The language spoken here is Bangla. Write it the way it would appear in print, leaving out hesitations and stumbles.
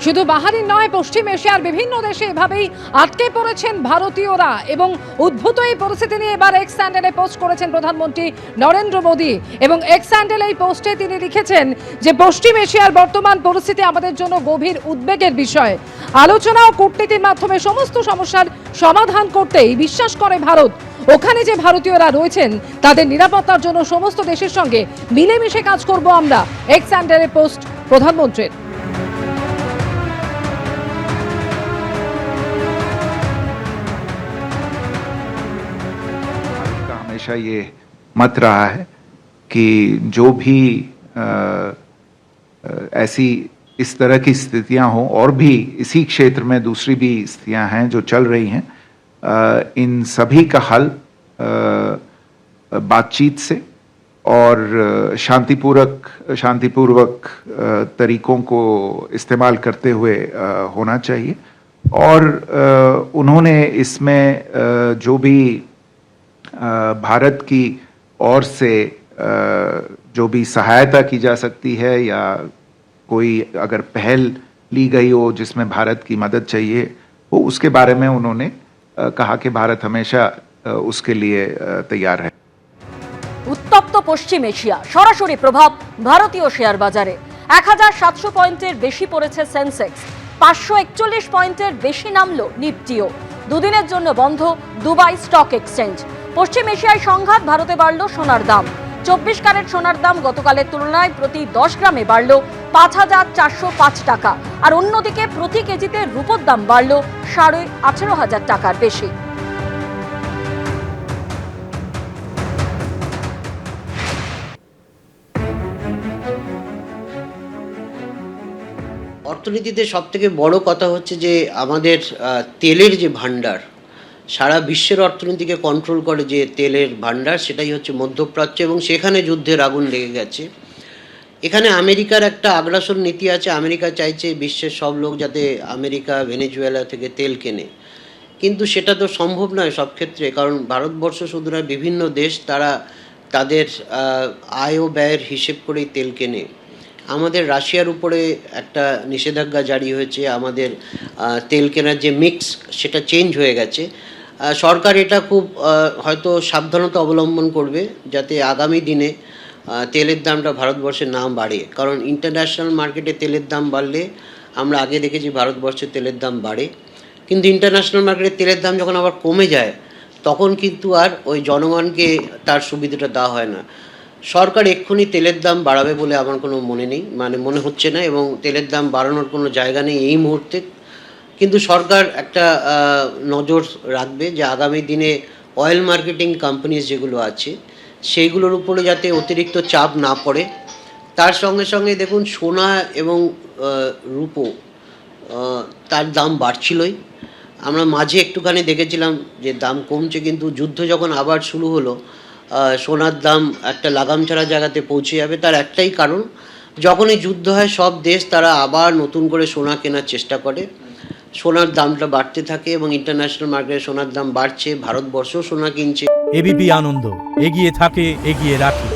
শুধু বাহারিন নয়, পশ্চিম এশিয়ার বিভিন্ন দেশে এভাবেই আটকে পড়েছেন ভারতীয়রা এবং উদ্ভূত এই পরিস্থিতি নিয়ে এবার এক্স স্যান্ডেলে পোস্ট করেছেন প্রধানমন্ত্রী নরেন্দ্র মোদী এবং এক্স স্যান্ডেল এই পোস্টে তিনি লিখেছেন যে পশ্চিম এশিয়ার বর্তমান পরিস্থিতি আমাদের জন্য গভীর উদ্বেগের বিষয়। আলোচনা ও কূটনীতির মাধ্যমে সমস্ত সমস্যার সমাধান করতেই বিশ্বাস করে ভারত। ওখানে যে ভারতীয়রা রয়েছেন তাদের নিরাপত্তার জন্য সমস্ত দেশের সঙ্গে মিলেমিশে কাজ করব আমরা, এক্স স্যান্ডেলের পোস্ট প্রধানমন্ত্রীর। हमेशा ये मत रहा है कि जो भी ऐसी इस तरह की स्थितियां हों, और भी इसी क्षेत्र में दूसरी भी स्थितियां हैं जो चल रही हैं, इन सभी का हल बातचीत से और शांतिपूर्वक तरीकों को इस्तेमाल करते हुए होना चाहिए। और उन्होंने इसमें जो भी भारत की ओर से जो भी सहायता की जा सकती है या कोई अगर पहल ली गई हो जिसमें भारत की मदद चाहिए हो, उसके बारे में उन्होंने कहा कि भारत हमेशा उसके लिए तैयार है। উত্তপ্ত পশ্চিম এশিয়া, সরাসরি প্রভাব ভারতীয় শেয়ার বাজারে। 1700 পয়েন্টের বেশি পড়েছে সেন্সেক্স, 541 পয়েন্টের বেশি নামলো নিফটিও। দুদিনের জন্য বন্ধ দুবাই স্টক এক্সচেঞ্জ। পশ্চিম এশিয়ায় সংঘাত, ভারতে বাড়ল সোনার দাম। 24 ক্যারেট সোনার দাম গতকালের তুলনায় প্রতি 10 গ্রামে বাড়ল 5,405 টাকা, আর অন্যদিকে প্রতি কেজিতে রূপোর দাম বাড়ল 18,500 টাকার বেশি। অর্থনীতিতে সবথেকে বড় কথা হচ্ছে যে আমাদের তেলের যে ভান্ডার, সারা বিশ্বের অর্থনীতিকে কন্ট্রোল করে যে তেলের ভান্ডার, সেটাই হচ্ছে মধ্যপ্রাচ্য, এবং সেখানে যুদ্ধের আগুন লেগে গেছে। এখানে আমেরিকার একটা আগ্রাসন নীতি আছে। আমেরিকা চাইছে বিশ্বের সব লোক যাতে আমেরিকা ভেনেজুয়েলা থেকে তেল কেনে, কিন্তু সেটা তো সম্ভব নয় সব ক্ষেত্রে, কারণ ভারতবর্ষ শুধু নয়, বিভিন্ন দেশ তারা তাদের আয় ও ব্যয়ের হিসেব করেই তেল কেনে। আমাদের রাশিয়ার উপরে একটা নিষেধাজ্ঞা জারি হয়েছে, আমাদের তেল কেনার যে মিক্স সেটা চেঞ্জ হয়ে গেছে। সরকার এটা খুব হয়তো সাবধানতা অবলম্বন করবে যাতে আগামী দিনে তেলের দামটা ভারতবর্ষে না বাড়ে, কারণ ইন্টারন্যাশনাল মার্কেটে তেলের দাম বাড়লে আমরা আগে দেখেছি ভারতবর্ষের তেলের দাম বাড়ে, কিন্তু ইন্টারন্যাশনাল মার্কেটে তেলের দাম যখন আবার কমে যায় তখন কিন্তু আর ওই জনগণকে তার সুবিধাটা দেওয়া হয় না। সরকার এক্ষুনি তেলের দাম বাড়াবে বলে আমার কোনো মনে হচ্ছে না, এবং তেলের দাম বাড়ানোর কোনো জায়গা নেই এই মুহূর্তে। কিন্তু সরকার একটা নজর রাখবে যে আগামী দিনে অয়েল মার্কেটিং কোম্পানিজ যেগুলো আছে সেইগুলোর উপরে যাতে অতিরিক্ত চাপ না পড়ে। তার সঙ্গে সঙ্গে দেখুন, সোনা এবং রূপো তার দাম বাড়ছিলই। আমরা মাঝে একটুখানি দেখেছিলাম যে দাম কমছে, কিন্তু যুদ্ধ যখন আবার শুরু হলো সোনার দাম একটা লাগাম ছাড়া জায়গাতে পৌঁছে যাবে। তার একটাই কারণ, যখনই যুদ্ধ হয় সব দেশ তারা আবার নতুন করে সোনা কেনার চেষ্টা করে, সোনার দামটা বাড়তে থাকে এবং ইন্টারন্যাশনাল মার্কেটে সোনার দাম বাড়ছে, ভারতবর্ষও সোনা কিনছে। এবিপি আনন্দ এগিয়ে থাকে, এগিয়ে রাখে।